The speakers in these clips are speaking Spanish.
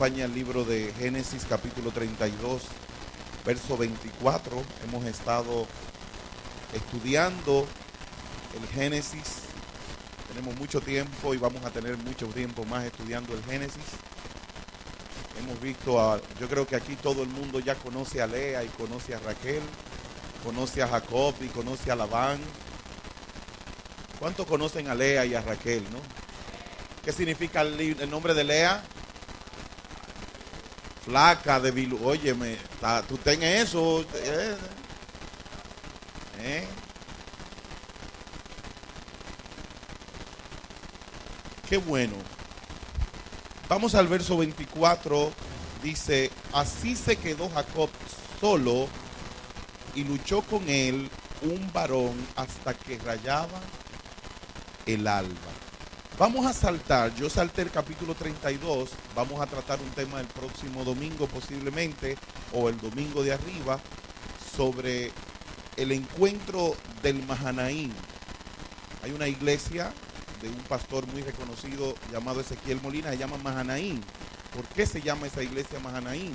acompaña el libro de Génesis capítulo 32, verso 24. Hemos estado estudiando el Génesis. Tenemos mucho tiempo y vamos a tener mucho tiempo más estudiando el Génesis. Hemos visto, yo creo que aquí todo el mundo ya conoce a Lea y conoce a Raquel, conoce a Jacob y conoce a Labán. ¿Cuántos conocen a Lea y a Raquel, no? ¿Qué significa el nombre de Lea? Flaca, débil. Óyeme, tú ten eso. Qué bueno. Vamos al verso 24. Dice, así se quedó Jacob solo y luchó con él un varón hasta que rayaba el alba. Vamos a saltar, yo salté el capítulo 32, vamos a tratar un tema el próximo domingo posiblemente, o el domingo de arriba, sobre el encuentro del Mahanaim. Hay una iglesia de un pastor muy reconocido llamado Ezequiel Molina, se llama Mahanaim. ¿Por qué se llama esa iglesia Mahanaim?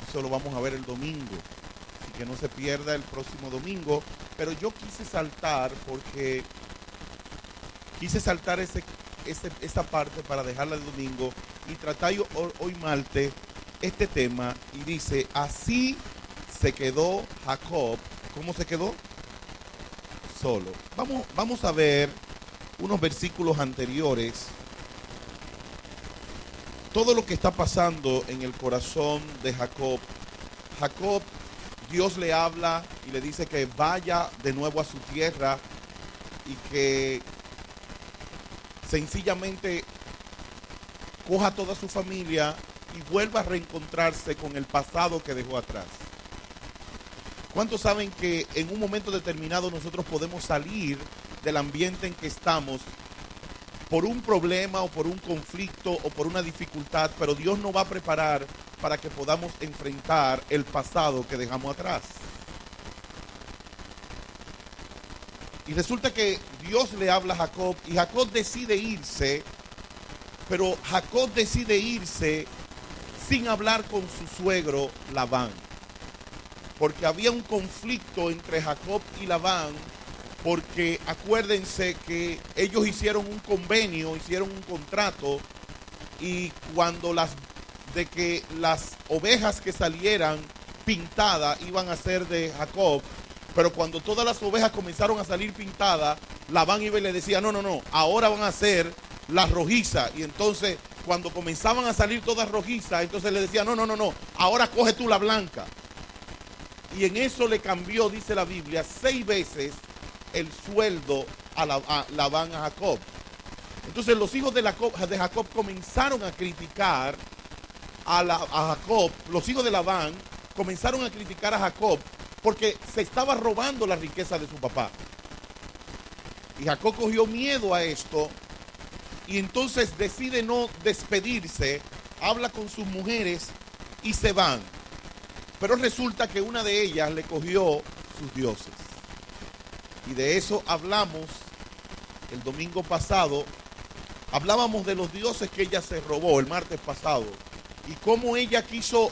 Eso lo vamos a ver el domingo, así que no se pierda el próximo domingo, pero yo quise saltar porque quise saltar esa parte para dejarla el domingo y tratar hoy martes este tema. Y dice, así se quedó Jacob. ¿Cómo se quedó? Solo. Vamos a ver unos versículos anteriores. Todo lo que está pasando en el corazón de Jacob. Jacob, Dios le habla y le dice que vaya de nuevo a su tierra y que sencillamente coja toda su familia y vuelva a reencontrarse con el pasado que dejó atrás. ¿Cuántos saben que en un momento determinado nosotros podemos salir del ambiente en que estamos por un problema o por un conflicto o por una dificultad, pero Dios nos va a preparar para que podamos enfrentar el pasado que dejamos atrás? Y resulta que Dios le habla a Jacob y Jacob decide irse, pero Jacob decide irse sin hablar con su suegro Labán. Porque había un conflicto entre Jacob y Labán, porque acuérdense que ellos hicieron un convenio, hicieron un contrato, y cuando las ovejas que salieran pintadas iban a ser de Jacob, pero cuando todas las ovejas comenzaron a salir pintadas, Labán iba y le decía, no, ahora van a ser las rojizas. Y entonces, cuando comenzaban a salir todas rojizas, entonces le decía, no, ahora coge tú la blanca. Y en eso le cambió, dice la Biblia, 6 veces el sueldo a Labán a Jacob. Entonces los hijos de Jacob comenzaron a criticar a Jacob, los hijos de Labán comenzaron a criticar a Jacob, porque se estaba robando la riqueza de su papá. Y Jacob cogió miedo a esto y entonces decide no despedirse, habla con sus mujeres y se van. Pero resulta que una de ellas le cogió sus dioses. Y de eso hablamos el domingo pasado. Hablábamos de los dioses que ella se robó el martes pasado. Y cómo ella quiso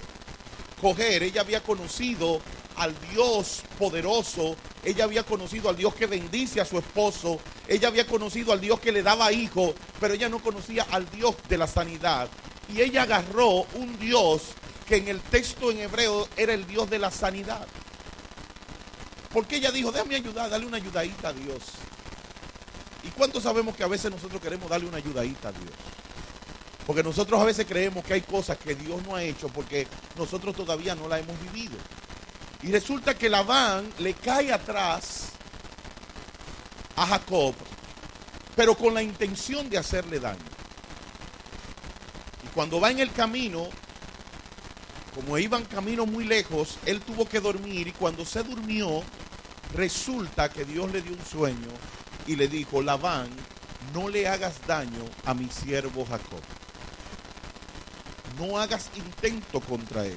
coger, ella había conocido al Dios poderoso, ella había conocido al Dios que bendice a su esposo, ella había conocido al Dios que le daba hijos, pero ella no conocía al Dios de la sanidad. Y ella agarró un Dios que en el texto en hebreo era el Dios de la sanidad. Porque ella dijo, déjame ayudar, dale una ayudadita a Dios. ¿Y cuántos sabemos que a veces nosotros queremos darle una ayudadita a Dios? Porque nosotros a veces creemos que hay cosas que Dios no ha hecho porque nosotros todavía no la hemos vivido. Y resulta que Labán le cae atrás a Jacob, pero con la intención de hacerle daño. Y cuando va en el camino, como iban camino muy lejos, él tuvo que dormir y cuando se durmió, resulta que Dios le dio un sueño y le dijo, Labán, no le hagas daño a mi siervo Jacob. No hagas intento contra él.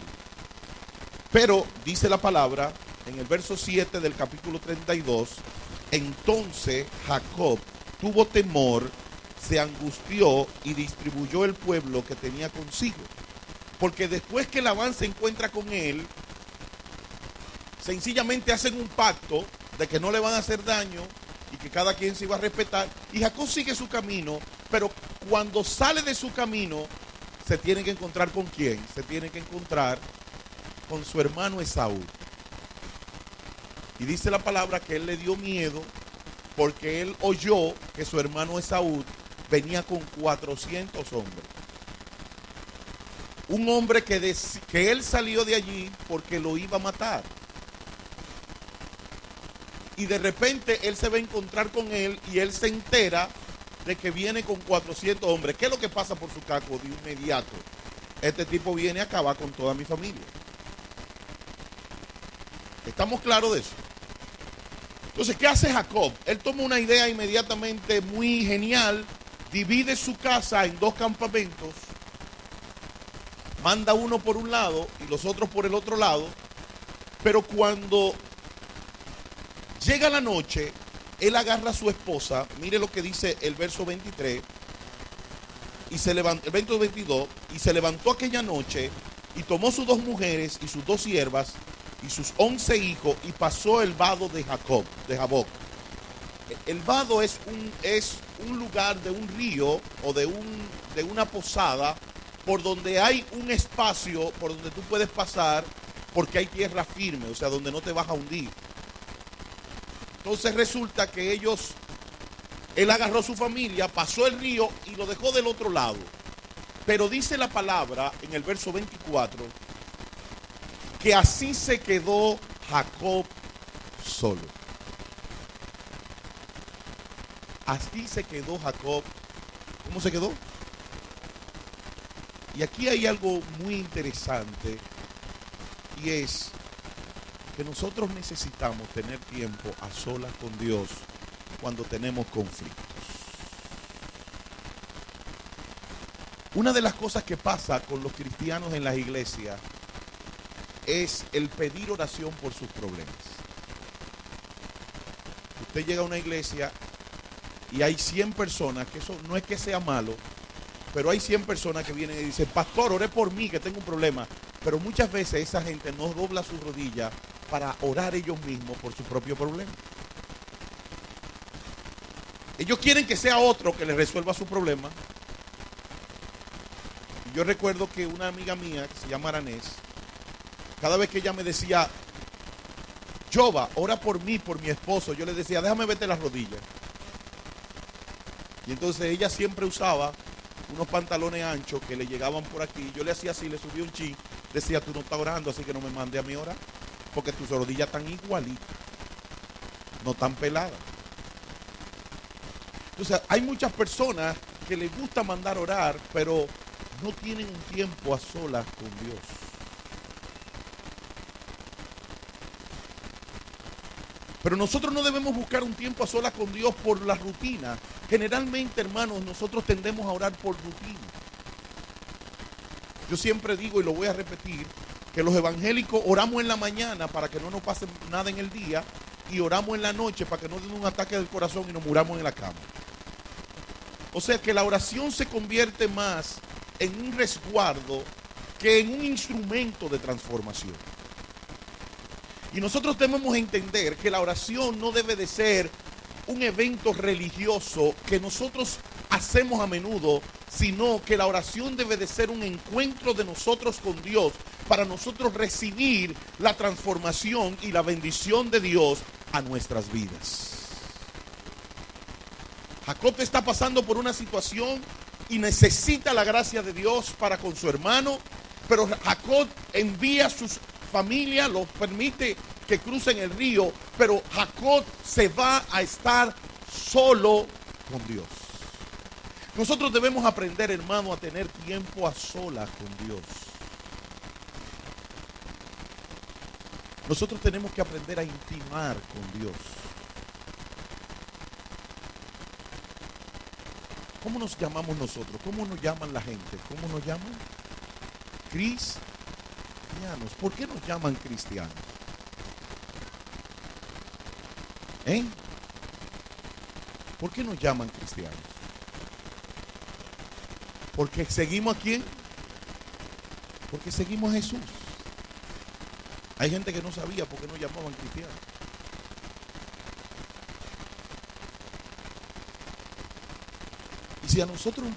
Pero dice la palabra en el verso 7 del capítulo 32, entonces Jacob tuvo temor, se angustió y distribuyó el pueblo que tenía consigo. Porque después que Labán se encuentra con él, sencillamente hacen un pacto de que no le van a hacer daño y que cada quien se iba a respetar. Y Jacob sigue su camino, pero cuando sale de su camino, se tiene que encontrar ¿con quién? Se tiene que encontrar con su hermano Esaú. Y dice la palabra que él le dio miedo porque él oyó que su hermano Esaú venía con 400 hombres. Un hombre que él salió de allí porque lo iba a matar. Y de repente él se va a encontrar con él y él se entera de que viene con 400 hombres. ¿Qué es lo que pasa por su caco de inmediato? Este tipo viene a acabar con toda mi familia. ¿Estamos claros de eso? Entonces, ¿qué hace Jacob? Él toma una idea inmediatamente muy genial, divide su casa en dos campamentos, manda uno por un lado y los otros por el otro lado, pero cuando llega la noche, él agarra a su esposa, mire lo que dice el verso 23, y se levantó, el verso 22, y se levantó aquella noche y tomó sus dos mujeres y sus dos siervas y sus 11 hijos y pasó el vado de Jaboc. El vado es un lugar de un río o de una posada por donde hay un espacio por donde tú puedes pasar porque hay tierra firme, o sea, donde no te vas a hundir. Entonces resulta que él agarró su familia, pasó el río y lo dejó del otro lado. Pero dice la palabra en el verso 24 que así se quedó Jacob solo. Así se quedó Jacob. ¿Cómo se quedó? Y aquí hay algo muy interesante y es que nosotros necesitamos tener tiempo a solas con Dios cuando tenemos conflictos. Una de las cosas que pasa con los cristianos en las iglesias es el pedir oración por sus problemas. Usted llega a una iglesia y hay 100 personas, que eso no es que sea malo, pero hay 100 personas que vienen y dicen, pastor, ore por mí que tengo un problema. Pero muchas veces esa gente no dobla sus rodillas para orar ellos mismos por su propio problema. Ellos quieren que sea otro que les resuelva su problema. Y yo recuerdo que una amiga mía, que se llama Aranés, cada vez que ella me decía, Jova, ora por mí, por mi esposo, yo le decía, déjame verte las rodillas. Y entonces ella siempre usaba unos pantalones anchos que le llegaban por aquí. Yo le hacía así, le subí un chin, decía, tú no estás orando, así que no me mande a mí orar, porque tus rodillas están igualitas, no tan peladas. Entonces hay muchas personas que les gusta mandar orar, pero no tienen un tiempo a solas con Dios. Pero nosotros no debemos buscar un tiempo a solas con Dios por la rutina. Generalmente, hermanos, nosotros tendemos a orar por rutina. Yo siempre digo, y lo voy a repetir, que los evangélicos oramos en la mañana para que no nos pase nada en el día y oramos en la noche para que no den un ataque del corazón y nos muramos en la cama. O sea que la oración se convierte más en un resguardo que en un instrumento de transformación. Y nosotros debemos entender que la oración no debe de ser un evento religioso que nosotros hacemos a menudo, sino que la oración debe de ser un encuentro de nosotros con Dios para nosotros recibir la transformación y la bendición de Dios a nuestras vidas. Jacob está pasando por una situación y necesita la gracia de Dios para con su hermano, pero Jacob envía a sus familia, los permite que crucen el río, pero Jacob se va a estar solo con Dios. Nosotros debemos aprender, hermano, a tener tiempo a solas con Dios. Nosotros tenemos que aprender a intimar con Dios. ¿Cómo nos llamamos nosotros? ¿Cómo nos llaman la gente? ¿Cómo nos llaman? Cristianos. ¿Por qué nos llaman cristianos? ¿Por qué nos llaman cristianos? ¿Porque seguimos a quién? Porque seguimos a Jesús. Hay gente que no sabía por qué no llamaban cristianos. Y si a nosotros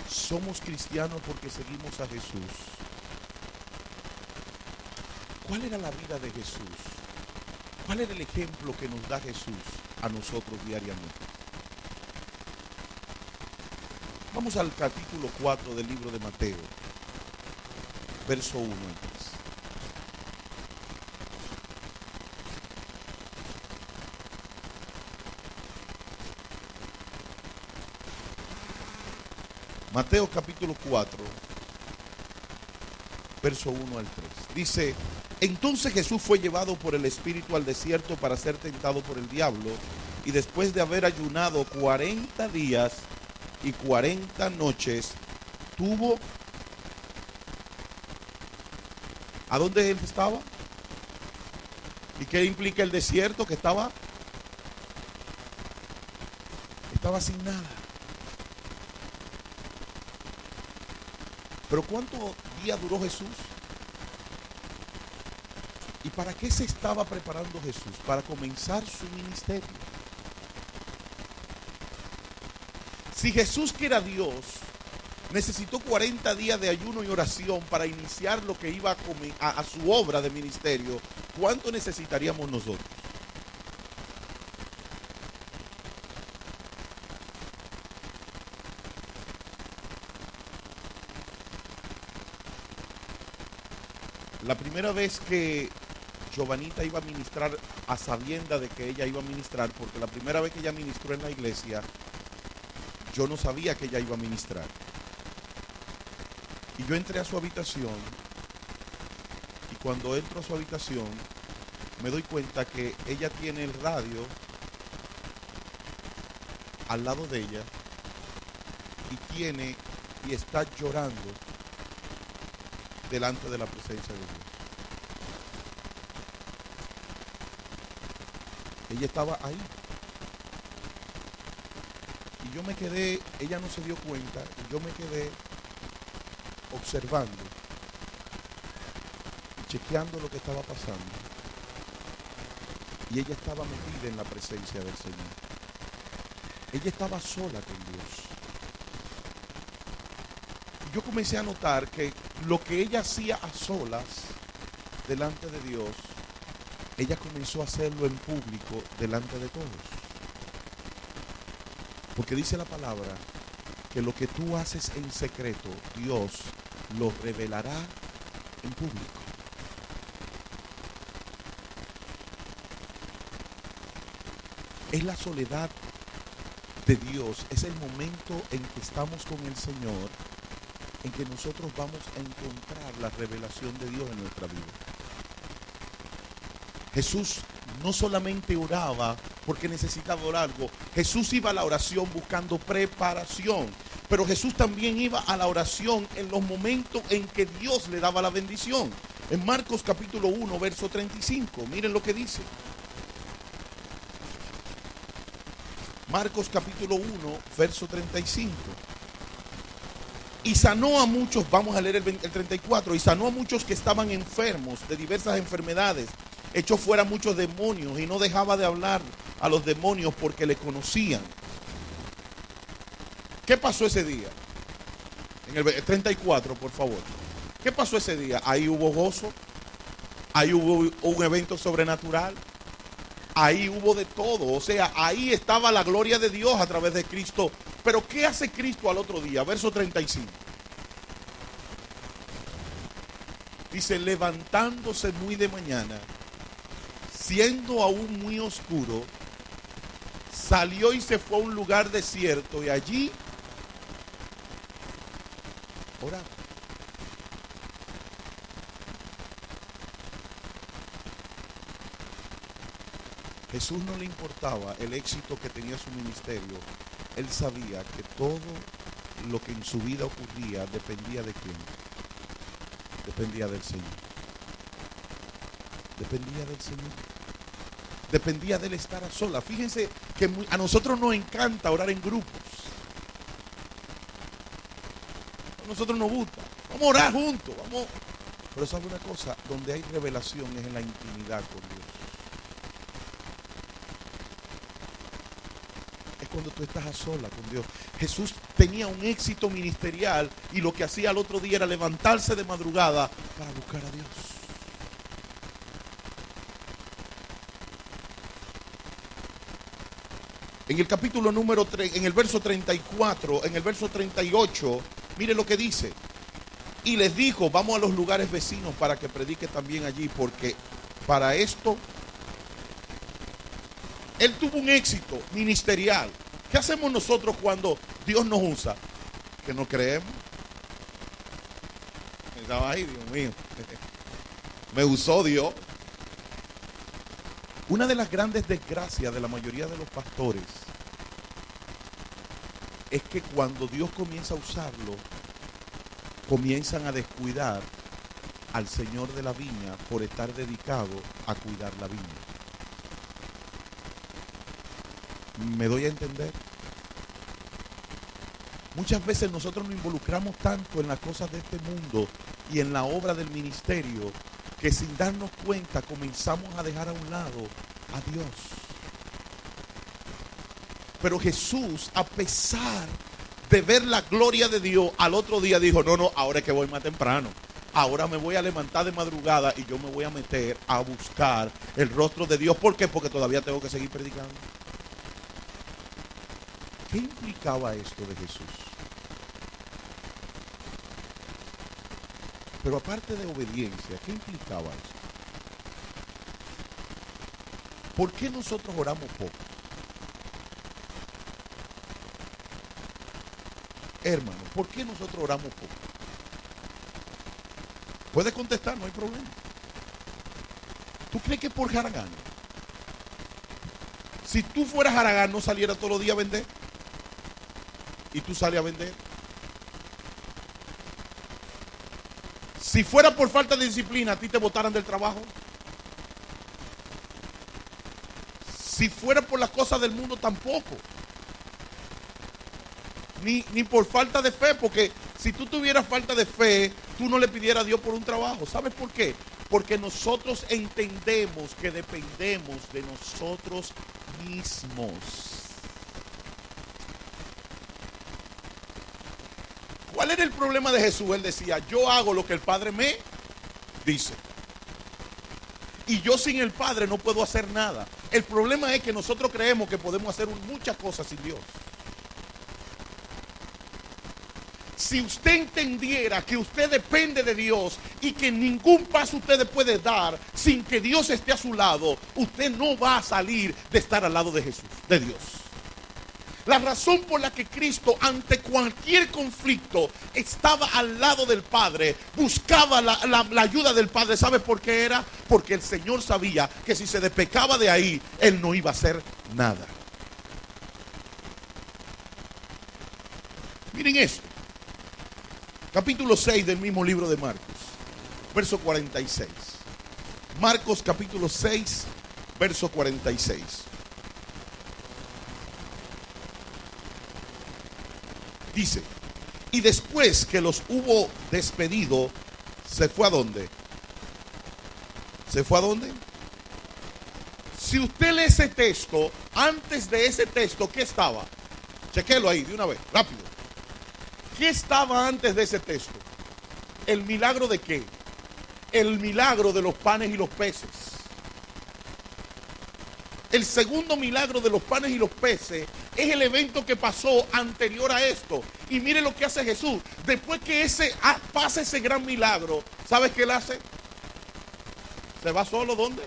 somos cristianos porque seguimos a Jesús, ¿cuál era la vida de Jesús? ¿Cuál era el ejemplo que nos da Jesús a nosotros diariamente? Vamos al capítulo 4 del libro de Mateo, verso 1 y 3. Mateo capítulo 4, verso 1 al 3. Dice: entonces Jesús fue llevado por el Espíritu al desierto para ser tentado por el diablo, y después de haber ayunado 40 días y 40 noches, tuvo... ¿A dónde él estaba? ¿Y qué implica el desierto? Que estaba sin nada. Pero ¿cuántos días duró Jesús? ¿Y para qué se estaba preparando Jesús? Para comenzar su ministerio. Si Jesús, que era Dios, necesitó 40 días de ayuno y oración para iniciar lo que iba a su obra de ministerio, ¿cuánto necesitaríamos nosotros? La primera vez que Giovanita iba a ministrar, a sabienda de que ella iba a ministrar, porque la primera vez que ella ministró en la iglesia, yo no sabía que ella iba a ministrar. Y yo entré a su habitación, y cuando entro a su habitación, me doy cuenta que ella tiene el radio al lado de ella, y está llorando delante de la presencia de Dios. Ella estaba ahí. Y yo me quedé, ella no se dio cuenta, y yo me quedé observando y chequeando lo que estaba pasando. Y ella estaba metida en la presencia del Señor. Ella estaba sola con Dios. Y yo comencé a notar que lo que ella hacía a solas delante de Dios, ella comenzó a hacerlo en público delante de todos. Porque dice la palabra que lo que tú haces en secreto, Dios lo revelará en público. Es la soledad de Dios, es el momento en que estamos con el Señor, en que nosotros vamos a encontrar la revelación de Dios en nuestra vida. Jesús no solamente oraba porque necesitaba orar algo, Jesús iba a la oración buscando preparación, pero Jesús también iba a la oración en los momentos en que Dios le daba la bendición. En Marcos capítulo 1, verso 35, miren lo que dice. Marcos capítulo 1, verso 35. Y sanó a muchos, vamos a leer el 34, y sanó a muchos que estaban enfermos de diversas enfermedades, echó fuera muchos demonios, y no dejaba de hablar a los demonios porque le conocían. ¿Qué pasó ese día? En el 34, por favor. ¿Qué pasó ese día? Ahí hubo gozo, ahí hubo un evento sobrenatural, ahí hubo de todo. O sea, ahí estaba la gloria de Dios a través de Cristo. Pero ¿qué hace Cristo al otro día? Verso 35. Dice: levantándose muy de mañana, siendo aún muy oscuro, salió y se fue a un lugar desierto, y allí oraba. Jesús no le importaba el éxito que tenía su ministerio. Él sabía que todo lo que en su vida ocurría dependía de quién. Dependía del Señor. Dependía del Señor. Dependía de él estar a solas. Fíjense que a nosotros nos encanta orar en grupos. A nosotros nos gusta. Vamos a orar juntos, vamos. Pero ¿sabe una cosa? Donde hay revelación es en la intimidad con Dios. Es cuando tú estás a sola con Dios. Jesús tenía un éxito ministerial y lo que hacía al otro día era levantarse de madrugada para buscar a Dios. En el capítulo número 3, en el verso 34, en el verso 38, mire lo que dice. Y les dijo, vamos a los lugares vecinos para que predique también allí, porque para esto él tuvo un éxito ministerial. ¿Qué hacemos nosotros cuando Dios nos usa? Que no creemos. Estaba ahí, Dios mío. Me usó Dios. Una de las grandes desgracias de la mayoría de los pastores es que cuando Dios comienza a usarlo, comienzan a descuidar al Señor de la viña por estar dedicado a cuidar la viña. ¿Me doy a entender? Muchas veces nosotros nos involucramos tanto en las cosas de este mundo y en la obra del ministerio que sin darnos cuenta comenzamos a dejar a un lado a Dios. Pero Jesús, a pesar de ver la gloria de Dios, al otro día dijo, no, ahora es que voy más temprano. Ahora me voy a levantar de madrugada y yo me voy a meter a buscar el rostro de Dios. ¿Por qué? Porque todavía tengo que seguir predicando. ¿Qué implicaba esto de Jesús? Pero aparte de obediencia, ¿qué implicaba esto? ¿Por qué nosotros oramos poco? Hermano, ¿por qué nosotros oramos poco? Puedes contestar, no hay problema. ¿Tú crees que por Haragán? Si tú fueras Haragán, ¿no saliera todos los días a vender? ¿Y tú sales a vender? Si fuera por falta de disciplina, ¿a ti te botaran del trabajo? Si fuera por las cosas del mundo, tampoco. Ni por falta de fe, porque si tú tuvieras falta de fe, tú no le pidieras a Dios por un trabajo. ¿Sabes por qué? Porque nosotros entendemos que dependemos de nosotros mismos. ¿Cuál era el problema de Jesús? Él decía, yo hago lo que el Padre me dice. Y yo sin el Padre no puedo hacer nada. El problema es que nosotros creemos que podemos hacer muchas cosas sin Dios. Si usted entendiera que usted depende de Dios y que ningún paso usted puede dar sin que Dios esté a su lado, usted no va a salir de estar al lado de Jesús, de Dios. La razón por la que Cristo ante cualquier conflicto estaba al lado del Padre, buscaba la ayuda del Padre, ¿sabe por qué era? Porque el Señor sabía que si se despecaba de ahí, Él no iba a hacer nada. Miren esto. Capítulo 6 del mismo libro de Marcos, verso 46. Marcos capítulo 6, verso 46. Dice, y después que los hubo despedido, ¿se fue a dónde? ¿Se fue a dónde? Si usted lee ese texto, antes de ese texto, ¿qué estaba? Chequélo ahí de una vez, rápido. ¿Qué estaba antes de ese texto? ¿El milagro de qué? El milagro de los panes y los peces. El segundo milagro de los panes y los peces es el evento que pasó anterior a esto. Y mire lo que hace Jesús. Después que pasa ese gran milagro, ¿sabes qué él hace? ¿Se va solo? ¿Dónde?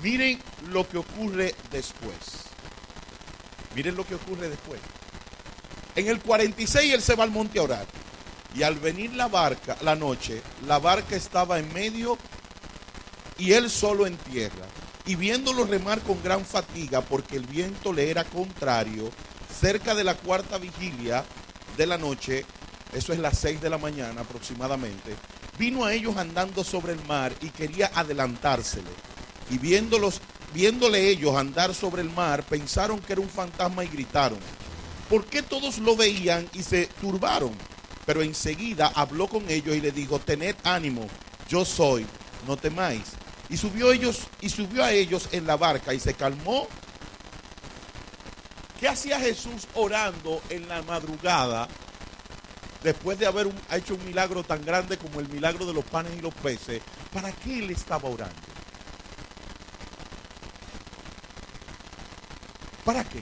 Miren lo que ocurre después. Miren lo que ocurre después. En el 46 él se va al monte a orar. Y al venir la noche, la barca estaba en medio y él solo en tierra. Y viéndolo remar con gran fatiga, porque el viento le era contrario, cerca de la cuarta vigilia de la noche, eso es las 6 de la mañana aproximadamente, vino a ellos andando sobre el mar y quería adelantársele. Y viéndole ellos andar sobre el mar, pensaron que era un fantasma y gritaron. ¿Por qué todos lo veían y se turbaron? Pero enseguida habló con ellos y les dijo: tened ánimo, yo soy, no temáis. Y subió a ellos en la barca y se calmó. ¿Qué hacía Jesús orando en la madrugada después de haber hecho un milagro tan grande como el milagro de los panes y los peces? ¿Para qué él estaba orando? ¿Para qué?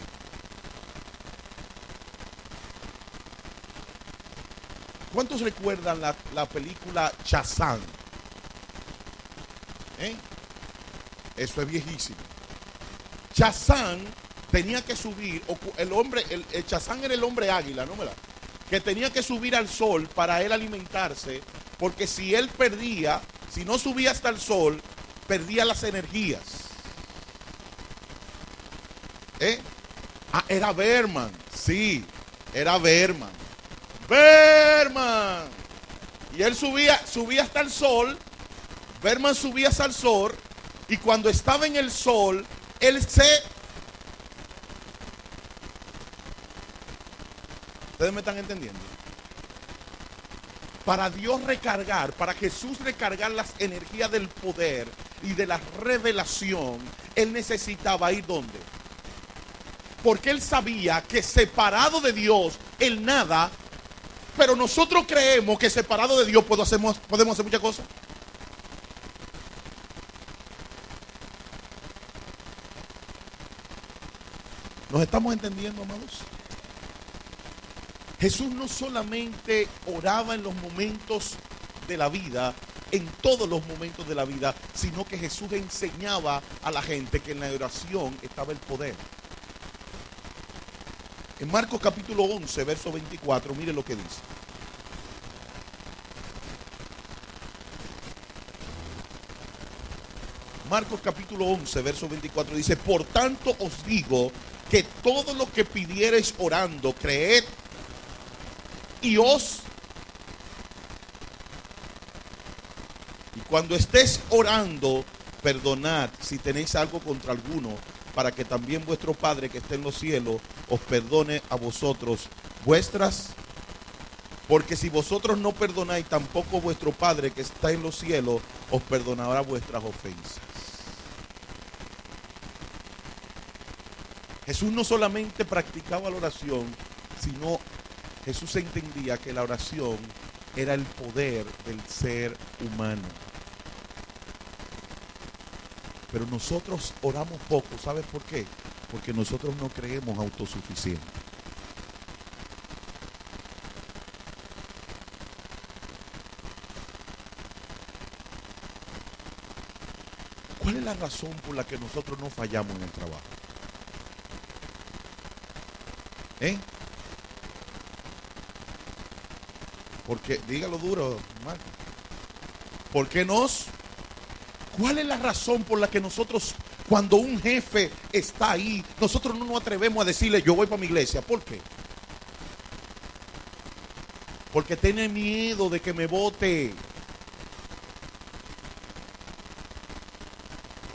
¿Cuántos recuerdan la película Shazam? Eso es viejísimo. Shazam tenía que subir, el Shazam era el hombre águila, ¿no? ¿Verdad? Que tenía que subir al sol para él alimentarse, porque si él perdía, si no subía hasta el sol, perdía las energías. Era Berman, sí, era Berman. Berman. Y él subía hasta el sol. Berman subía hasta el sol. Y cuando estaba en el sol, ¿Ustedes me están entendiendo? Para Dios recargar, para Jesús recargar las energías del poder y de la revelación, él necesitaba ir ¿dónde? Porque él sabía que separado de Dios, él nada. Pero nosotros creemos que separado de Dios podemos hacer muchas cosas. ¿Nos estamos entendiendo, amados? Jesús no solamente oraba en los momentos de la vida, en todos los momentos de la vida, sino que Jesús enseñaba a la gente que en la oración estaba el poder. En Marcos capítulo 11, verso 24, mire lo que dice. Marcos capítulo 11, verso 24 dice: por tanto os digo que todo lo que pidiereis orando, creed y cuando estés orando, perdonad si tenéis algo contra alguno, para que también vuestro Padre que está en los cielos os perdone a vosotros vuestras. Porque si vosotros no perdonáis, tampoco vuestro Padre que está en los cielos os perdonará vuestras ofensas. Jesús no solamente practicaba la oración, sino Jesús entendía que la oración era el poder del ser humano. Pero nosotros oramos poco, ¿sabes por qué? Porque nosotros no creemos autosuficientes. ¿Cuál es la razón por la que nosotros no fallamos en el trabajo? Porque, dígalo duro, Marco. ¿Por qué nos? ¿Cuál es la razón por la que nosotros, cuando un jefe está ahí, nosotros no nos atrevemos a decirle: yo voy para mi iglesia? ¿Por qué? Porque tiene miedo de que me vote.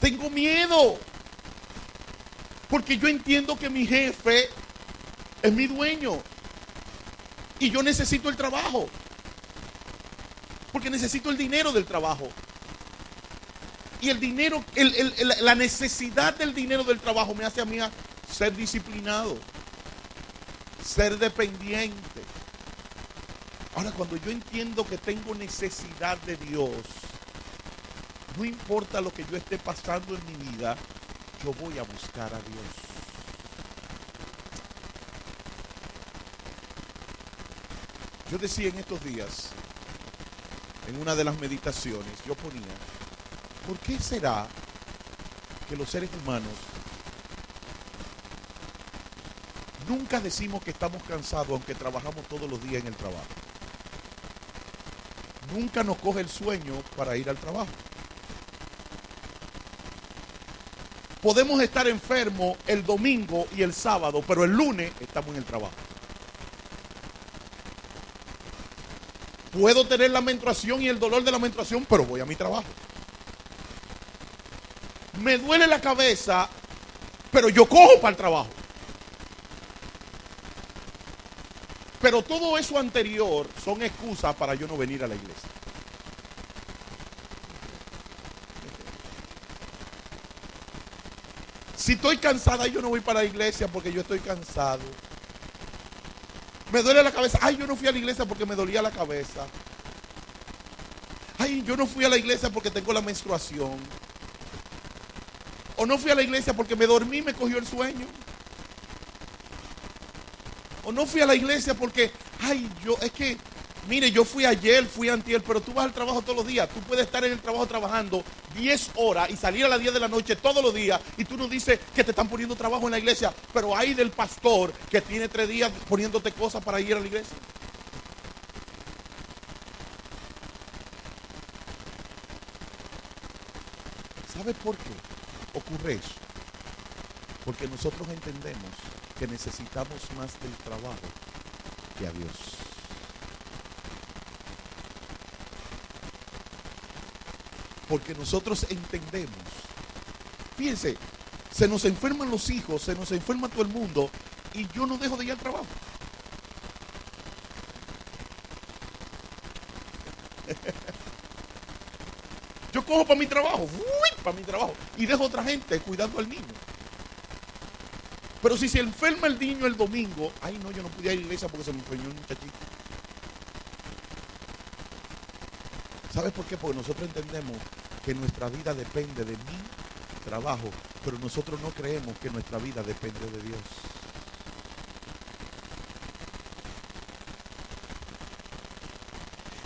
Tengo miedo. Porque yo entiendo que mi jefe es mi dueño. Y yo necesito el trabajo. Porque necesito el dinero del trabajo. Y el dinero, la necesidad del dinero del trabajo me hace a mí ser disciplinado, ser dependiente. Ahora, cuando yo entiendo que tengo necesidad de Dios, no importa lo que yo esté pasando en mi vida, yo voy a buscar a Dios. Yo decía en estos días, en una de las meditaciones, yo ponía: ¿por qué será que los seres humanos nunca decimos que estamos cansados aunque trabajamos todos los días en el trabajo? Nunca nos coge el sueño para ir al trabajo. Podemos estar enfermos el domingo y el sábado, pero el lunes estamos en el trabajo. Puedo tener la menstruación y el dolor de la menstruación, pero voy a mi trabajo. Me duele la cabeza, pero yo cojo para el trabajo. Pero todo eso anterior son excusas para yo no venir a la iglesia. Si estoy cansada, yo no voy para la iglesia porque yo estoy cansado. Me duele la cabeza. Ay, yo no fui a la iglesia porque me dolía la cabeza. Ay, yo no fui a la iglesia porque tengo la menstruación. O no fui a la iglesia porque me dormí y me cogió el sueño. O no fui a la iglesia porque, ay, mire, yo fui ayer, fui antier, pero tú vas al trabajo todos los días. Tú puedes estar en el trabajo trabajando 10 horas y salir a las 10 de la noche todos los días y tú no dices que te están poniendo trabajo en la iglesia, pero hay del pastor que tiene 3 días poniéndote cosas para ir a la iglesia. ¿Sabes por qué ocurre eso? Porque nosotros entendemos que necesitamos más del trabajo que a Dios. Porque nosotros entendemos, fíjense, se nos enferman los hijos, se nos enferma todo el mundo y yo no dejo de ir al trabajo. Yo cojo para mi trabajo, y dejo a otra gente cuidando al niño. Pero si se enferma el niño el domingo, ay no, yo no podía ir a la iglesia porque se me enfermó un muchachito. ¿Sabes por qué? Porque nosotros entendemos que nuestra vida depende de mi trabajo, pero nosotros no creemos que nuestra vida depende de Dios.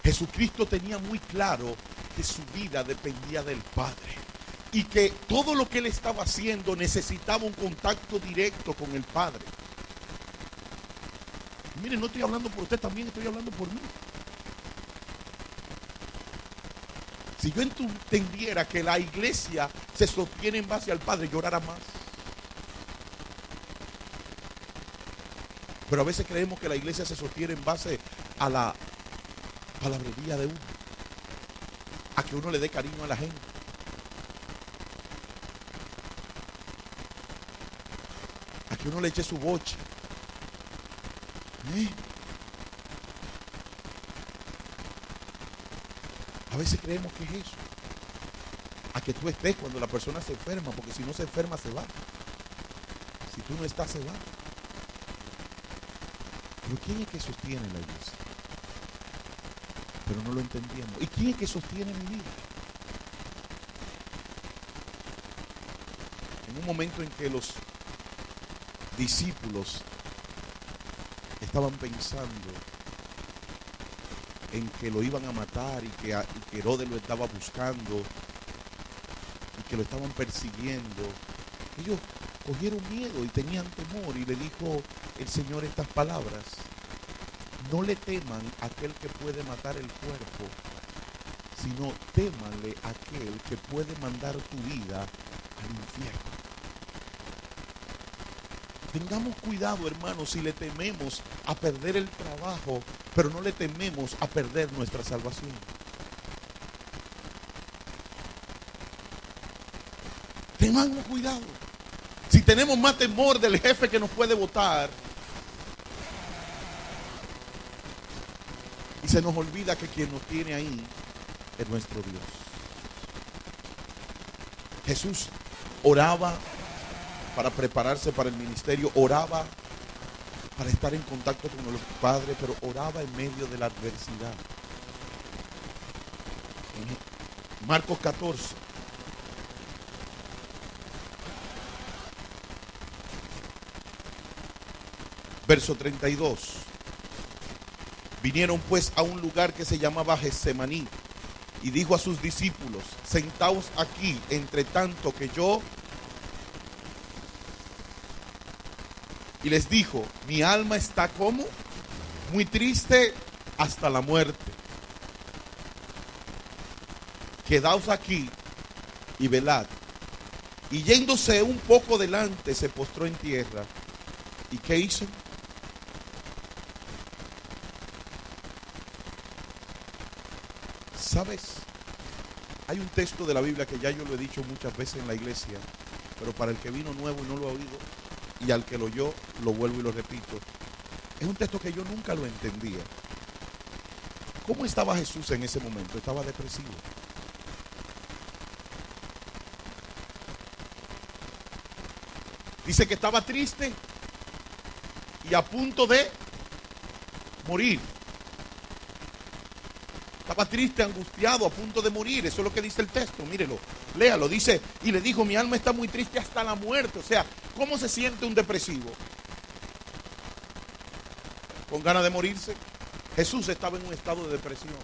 Jesucristo tenía muy claro que su vida dependía del Padre y que todo lo que él estaba haciendo necesitaba un contacto directo con el Padre. Miren, no estoy hablando por usted, también estoy hablando por mí. Si yo entendiera que la iglesia se sostiene en base al Padre, llorara más. Pero a veces creemos que la iglesia se sostiene en base a la palabrería de uno, a que uno le dé cariño a la gente. A que uno le eche su boche. A veces creemos que es eso. A que tú estés cuando la persona se enferma, porque si no se enferma se va. Si tú no estás se va. Pero ¿quién es que sostiene la iglesia? Pero no lo entendíamos. ¿Y quién es que sostiene mi vida? En un momento en que los discípulos estaban pensando en que lo iban a matar y que Herodes lo estaba buscando y que lo estaban persiguiendo, ellos cogieron miedo y tenían temor, y le dijo el Señor estas palabras: no le teman a aquel que puede matar el cuerpo, sino témanle a aquel que puede mandar tu vida al infierno. Tengamos cuidado, hermanos, si le tememos a perder el trabajo, pero no le tememos a perder nuestra salvación. Tengamos cuidado. Si tenemos más temor del jefe que nos puede votar, y se nos olvida que quien nos tiene ahí es nuestro Dios. Jesús oraba para prepararse para el ministerio, oraba para estar en contacto con el Padre, pero oraba en medio de la adversidad. En Marcos 14. Verso 32. Vinieron pues a un lugar que se llamaba Getsemaní, y dijo a sus discípulos: sentaos aquí, entre tanto que yo... Y les dijo: mi alma está como muy triste hasta la muerte. Quedaos aquí y velad. Y yéndose un poco delante, se postró en tierra. ¿Y qué hizo? ¿Sabes? Hay un texto de la Biblia que ya yo lo he dicho muchas veces en la iglesia, pero para el que vino nuevo y no lo ha oído, y al que lo oyó, lo vuelvo y lo repito. Es un texto que yo nunca lo entendía. ¿Cómo estaba Jesús en ese momento? Estaba depresivo. Dice que estaba triste y a punto de morir. Estaba triste, angustiado, a punto de morir. Eso es lo que dice el texto, mírelo, léalo. Dice, y le dijo, mi alma está muy triste hasta la muerte. O sea, ¿cómo se siente un depresivo? ¿Con ganas de morirse? Jesús estaba en un estado de depresión.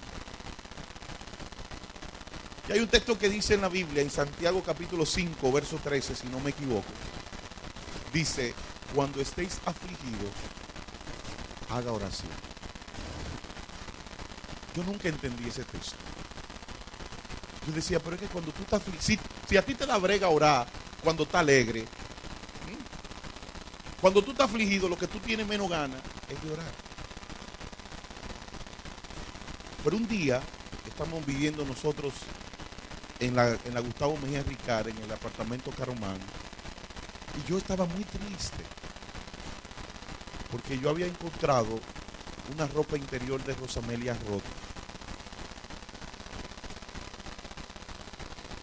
Y hay un texto que dice en la Biblia, en Santiago capítulo 5, verso 13, si no me equivoco. Dice, cuando estéis afligidos, haga oración. Yo nunca entendí ese texto. Yo decía, pero es que cuando tú estás afligido, si a ti te da brega orar cuando estás alegre, cuando tú estás afligido, lo que tú tienes menos ganas es de orar. Pero un día, estamos viviendo nosotros en la Gustavo Mejía Ricard, en el apartamento Caromán, y yo estaba muy triste, porque yo había encontrado una ropa interior de Rosamelia rota.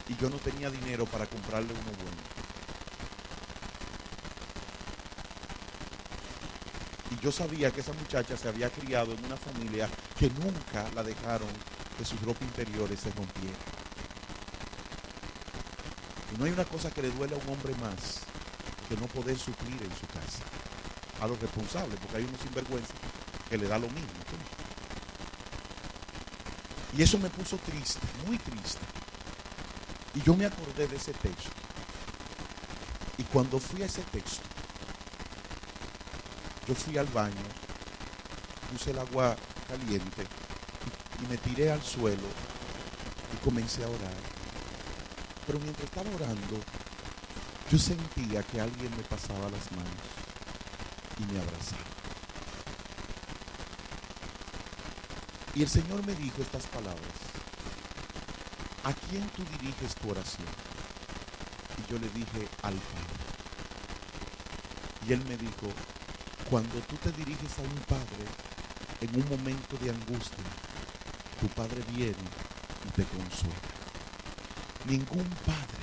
Y yo no tenía dinero para comprarle uno bueno. Y yo sabía que esa muchacha se había criado en una familia que nunca la dejaron que sus ropas interiores se rompieran. Y no hay una cosa que le duele a un hombre más que no poder suplir en su casa a los responsables, porque hay unos sinvergüenzas que le da lo mismo. Y eso me puso triste, muy triste. Y yo me acordé de ese texto. Y cuando fui a ese texto, yo fui al baño, puse el agua caliente y me tiré al suelo y comencé a orar. Pero mientras estaba orando, yo sentía que alguien me pasaba las manos y me abrazaba. Y el Señor me dijo estas palabras: ¿a quién tú diriges tu oración? Y yo le dije, al Padre. Y Él me dijo, cuando tú te diriges a un padre en un momento de angustia, tu padre viene y te consuela. Ningún padre,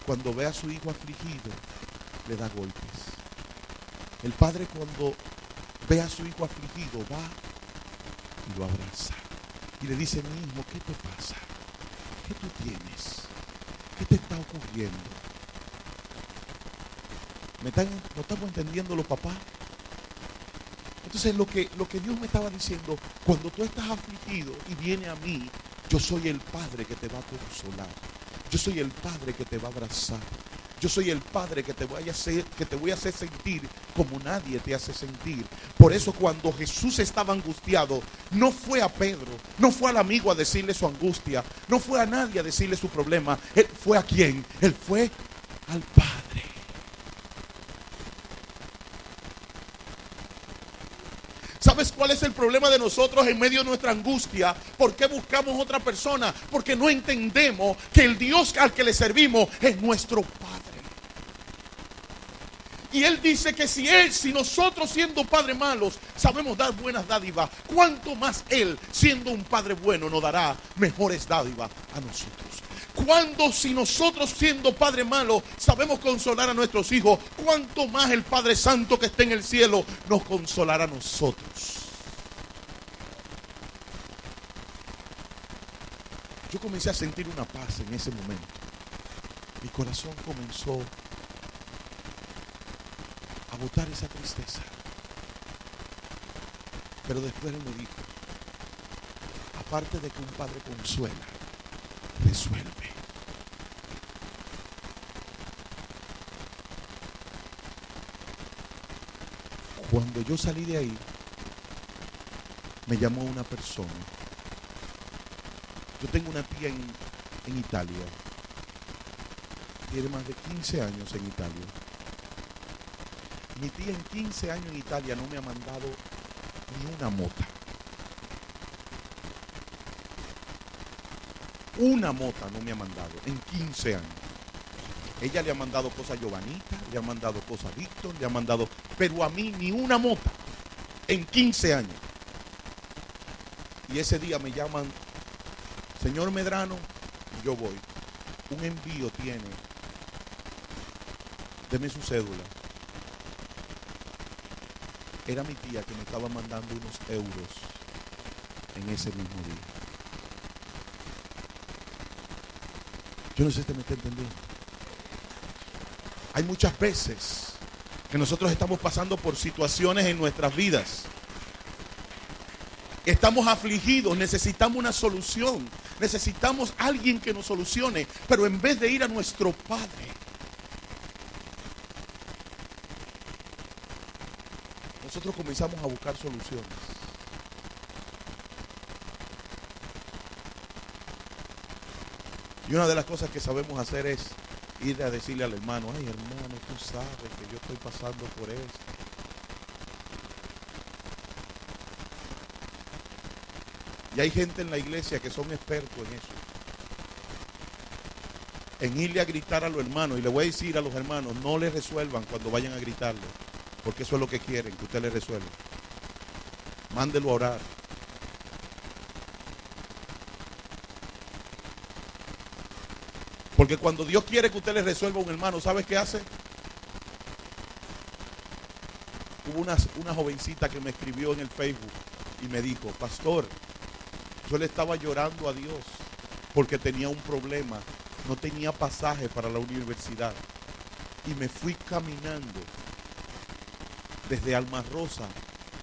cuando ve a su hijo afligido, le da golpes. El padre, cuando ve a su hijo afligido, va y lo abraza y le dice, mi hijo, ¿qué te pasa? ¿Qué tú tienes? ¿Qué te está ocurriendo? ¿No estamos entendiendo los papás? Entonces lo que Dios me estaba diciendo, cuando tú estás afligido y viene a mí, yo soy el Padre que te va a consolar. Yo soy el Padre que te va a abrazar. Yo soy el Padre que te voy a hacer sentir como nadie te hace sentir. Por eso cuando Jesús estaba angustiado, no fue a Pedro, no fue al amigo a decirle su angustia, no fue a nadie a decirle su problema. Él fue a quién? Él fue al Padre. ¿Sabes cuál es el problema de nosotros en medio de nuestra angustia? ¿Por qué buscamos otra persona? Porque no entendemos que el Dios al que le servimos es nuestro Padre. Y Él dice que si nosotros siendo padres malos sabemos dar buenas dádivas, ¿cuánto más Él siendo un Padre bueno nos dará mejores dádivas a nosotros? Cuando si nosotros siendo Padre malo sabemos consolar a nuestros hijos, cuánto más el Padre Santo que está en el cielo nos consolará a nosotros. Yo comencé a sentir una paz en ese momento. Mi corazón comenzó a botar esa tristeza. Pero después Él me dijo, aparte de que un padre consuela, resuelve. Cuando yo salí de ahí, me llamó una persona. Yo tengo una tía en Italia. Tiene más de 15 años en Italia. Mi tía en 15 años en Italia no me ha mandado ni una mota. Una mota no me ha mandado en 15 años. Ella le ha mandado cosas a Giovanita, le ha mandado cosas a Víctor, le ha mandado, pero a mí ni una mota. en 15 años. Y ese día me llaman, señor Medrano, y yo voy. Un envío tiene, deme su cédula. Era mi tía que me estaba mandando unos euros en ese mismo día. Yo no sé si usted me está entendiendo. Hay muchas veces que nosotros estamos pasando por situaciones en nuestras vidas. Estamos afligidos, necesitamos una solución, necesitamos alguien que nos solucione, pero en vez de ir a nuestro Padre, nosotros comenzamos a buscar soluciones. Y una de las cosas que sabemos hacer es ir a decirle al hermano, ay hermano, tú sabes que yo estoy pasando por esto. Y hay gente en la iglesia que son expertos en eso. En irle a gritar a los hermanos. Y le voy a decir a los hermanos, no les resuelvan cuando vayan a gritarle. Porque eso es lo que quieren, que usted les resuelva. Mándelo a orar. Porque cuando Dios quiere que usted le resuelva a un hermano, ¿sabe qué hace? Hubo una jovencita que me escribió en el Facebook y me dijo, pastor, yo le estaba llorando a Dios porque tenía un problema, no tenía pasaje para la universidad y me fui caminando desde Alma Rosa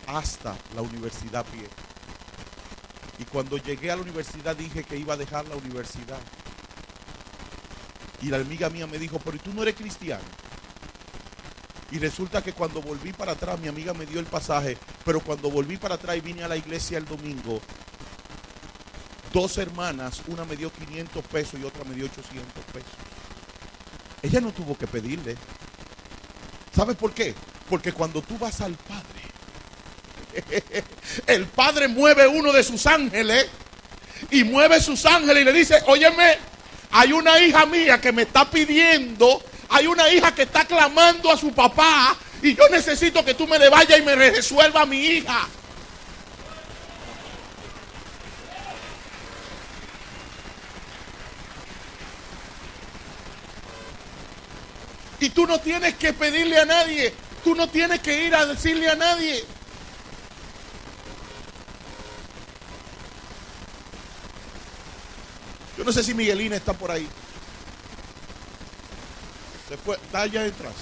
hasta la universidad a pie. Y cuando llegué a la universidad dije que iba a dejar la universidad. Y la amiga mía me dijo, pero tú no eres cristiano. Y resulta que cuando volví para atrás, mi amiga me dio el pasaje, pero cuando volví para atrás y vine a la iglesia el domingo, dos hermanas, una me dio 500 pesos y otra me dio 800 pesos. Ella no tuvo que pedirle. ¿Sabes por qué? Porque cuando tú vas al Padre, el Padre mueve uno de sus ángeles y mueve sus ángeles y le dice, óyeme, hay una hija mía que me está pidiendo, hay una hija que está clamando a su papá y yo necesito que tú me le vayas y me resuelva a mi hija. Y tú no tienes que pedirle a nadie, tú no tienes que ir a decirle a nadie. Yo no sé si Miguelina está por ahí. Se fue, está allá detrás.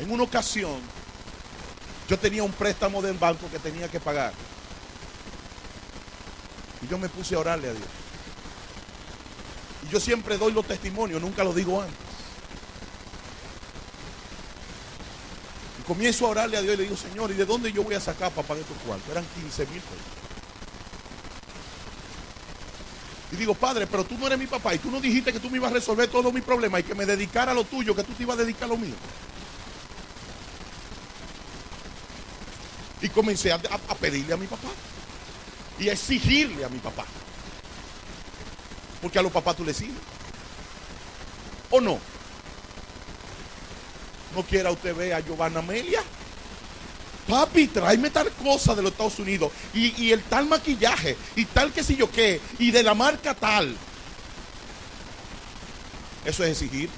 En una ocasión, yo tenía un préstamo del banco que tenía que pagar. Y yo me puse a orarle a Dios. Y yo siempre doy los testimonios, nunca los digo antes. Y comienzo a orarle a Dios y le digo, Señor, ¿y de dónde yo voy a sacar para pagar estos cuartos? Eran 15,000 pesos. Y digo, Padre, pero tú no eres mi papá y tú no dijiste que tú me ibas a resolver todos mis problemas y que me dedicara a lo tuyo, que tú te ibas a dedicar a lo mío. Y comencé a pedirle a mi papá y a exigirle a mi papá. Porque a los papás tú le sigues. ¿O no? ¿No quiera usted ver a Giovanna Amelia? Papi, tráeme tal cosa de los Estados Unidos y el tal maquillaje y tal que sé yo qué y de la marca tal. Eso es exigir.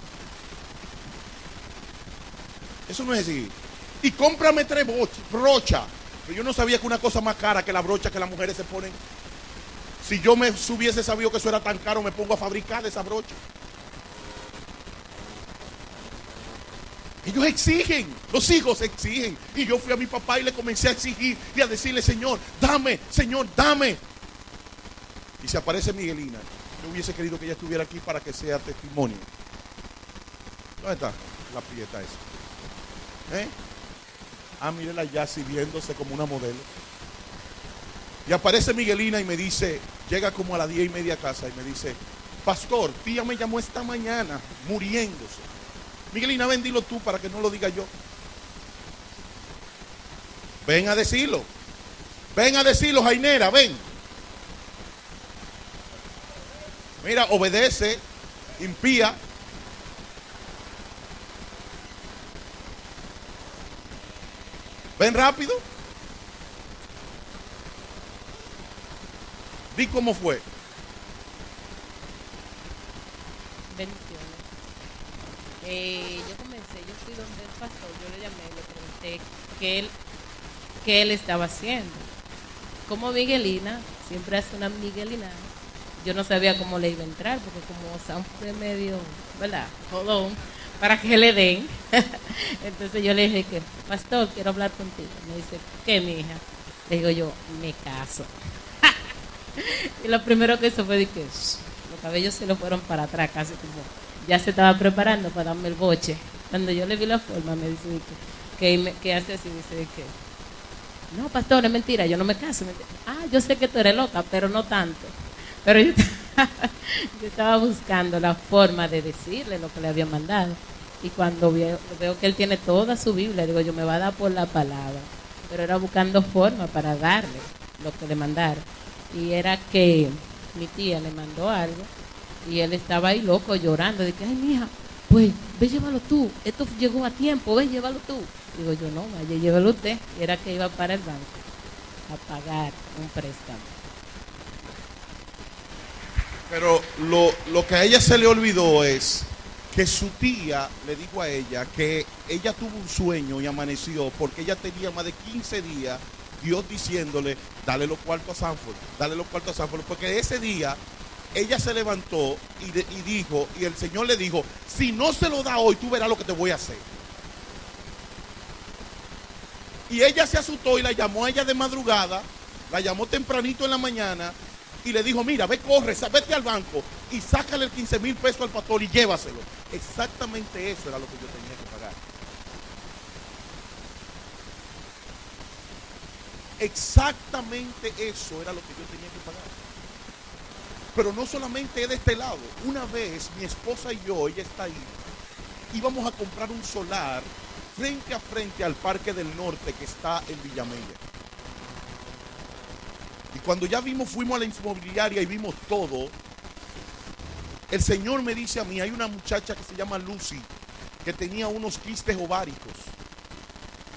Eso no es exigir. Y cómprame 3 brochas. Pero yo no sabía que una cosa más cara que la brocha que las mujeres se ponen. Si yo me hubiese sabido que eso era tan caro, me pongo a fabricar esa brocha. Ellos exigen, los hijos exigen. Y yo fui a mi papá y le comencé a exigir y a decirle, Señor, dame, Señor, dame. Y se aparece Miguelina. Yo hubiese querido que ella estuviera aquí para que sea testimonio. ¿Dónde está la prieta esa? Mírela ya sirviéndose como una modelo. Y aparece Miguelina y me dice, llega como a las 10:30 a casa y me dice, pastor, tía me llamó esta mañana muriéndose. Miguelina, ven, dilo tú para que no lo diga yo. Ven a decirlo. Ven a decirlo, Jainera, ven. Mira, obedece, impía. Ven rápido. Di cómo fue. Bendiciones. Yo comencé, yo fui donde el pastor, yo le llamé y le pregunté qué él estaba haciendo. Como Miguelina, siempre hace una Miguelina. Yo no sabía cómo le iba a entrar, porque como Sam fue medio, ¿verdad? Jodón, para que le den. Entonces yo le dije que, pastor, quiero hablar contigo. Me dice, ¿qué, mi hija? Le digo yo, me caso. Y lo primero que hizo fue de que los cabellos se lo fueron para atrás, casi como ya se estaba preparando para darme el boche. Cuando yo le vi la forma, me dice que hace así, dice de que, no, pastor, es mentira, yo no me caso. Yo sé que tú eres loca, pero no tanto. Pero yo estaba buscando la forma de decirle lo que le había mandado. Y cuando veo que él tiene toda su Biblia, digo, yo me va a dar por la palabra. Pero era buscando forma para darle lo que le mandaron. Y era que mi tía le mandó algo y él estaba ahí loco llorando. De que, ay, mija, pues ve, llévalo tú. Esto llegó a tiempo, ve, llévalo tú. Digo yo, no, vaya, llévalo usted. Y era que iba para el banco a pagar un préstamo. Pero lo que a ella se le olvidó es que su tía le dijo a ella que ella tuvo un sueño y amaneció porque ella tenía más de 15 días Dios diciéndole, dale los cuartos a Sanford, dale los cuartos a Sanford, porque ese día ella se levantó y dijo, y el Señor le dijo, si no se lo da hoy, tú verás lo que te voy a hacer. Y ella se asustó y la llamó a ella de madrugada, la llamó tempranito en la mañana y le dijo, mira, ve, corre, vete al banco y sácale el 15,000 pesos al pastor y llévaselo. Exactamente eso era lo que yo tenía que pagar. Exactamente eso era lo que yo tenía que pagar. Pero no solamente es de este lado. Una vez mi esposa y yo, ella está ahí, íbamos a comprar un solar frente a frente al Parque del Norte que está en Villamella. Y cuando ya fuimos a la inmobiliaria y vimos todo, el Señor me dice a mí, hay una muchacha que se llama Lucy, que tenía unos quistes ováricos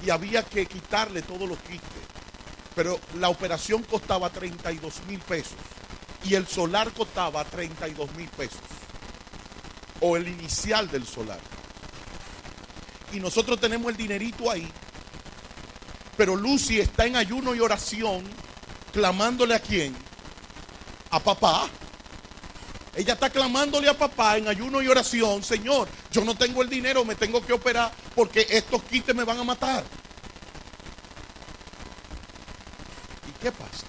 y había que quitarle todos los quistes. Pero la operación costaba 32,000 pesos y el solar costaba 32,000 pesos. O el inicial del solar. Y nosotros tenemos el dinerito ahí. Pero Lucy está en ayuno y oración, clamándole ¿a quién? A papá. Ella está clamándole a papá en ayuno y oración, Señor, yo no tengo el dinero, me tengo que operar porque estos quistes me van a matar. ¿Y qué pasa?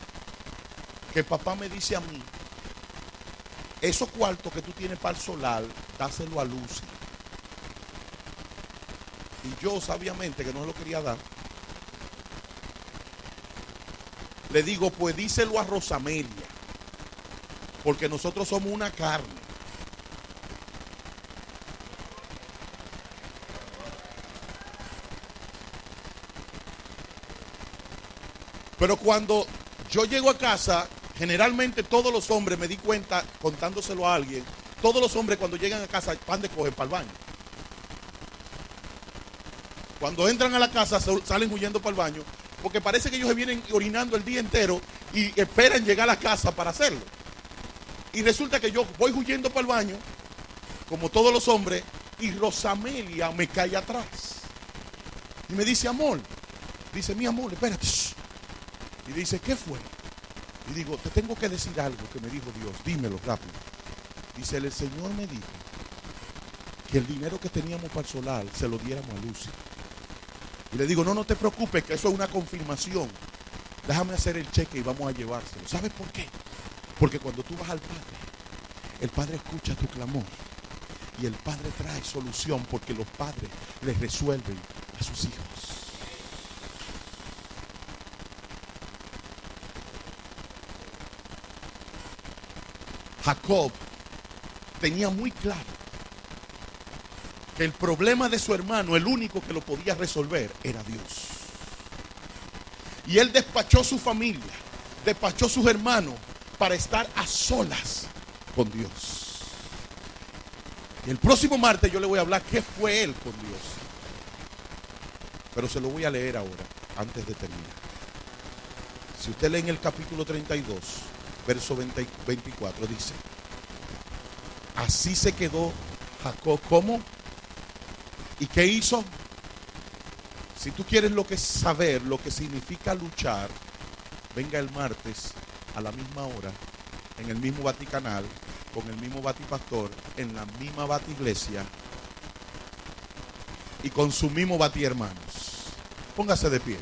Que papá me dice a mí, esos cuartos que tú tienes para el solar, dáselo a Lucy. Y yo sabiamente que no se lo quería dar, le digo, pues díselo a Rosamelia, porque nosotros somos una carne. Pero cuando yo llego a casa, generalmente todos los hombres, me di cuenta contándoselo a alguien, todos los hombres cuando llegan a casa van de coger para el baño. Cuando entran a la casa salen huyendo para el baño, porque parece que ellos se vienen orinando el día entero y esperan llegar a la casa para hacerlo. Y resulta que yo voy huyendo para el baño, como todos los hombres, y Rosamelia me cae atrás. Y me dice, amor, dice, mi amor, espérate. Y dice, ¿qué fue? Y digo, te tengo que decir algo que me dijo Dios, dímelo rápido. Dice, el Señor me dijo que el dinero que teníamos para el solar se lo diéramos a Lucy. Y le digo, no te preocupes, que eso es una confirmación. Déjame hacer el cheque y vamos a llevárselo. ¿Sabes por qué? Porque cuando tú vas al Padre, el Padre escucha tu clamor. Y el Padre trae solución porque los padres les resuelven a sus hijos. Jacob tenía muy claro que el problema de su hermano, el único que lo podía resolver, era Dios. Y él despachó su familia, despachó sus hermanos para estar a solas con Dios. Y el próximo martes yo le voy a hablar qué fue él con Dios. Pero se lo voy a leer ahora, antes de terminar. Si usted lee en el capítulo 32, verso 24, dice: así se quedó Jacob. ¿Cómo? ¿Y qué hizo? Si tú quieres saber lo que significa luchar, venga el martes a la misma hora, en el mismo Vaticanal, con el mismo Batipastor, en la misma Batiglesia y con su mismo Batihermanos. Póngase de pie.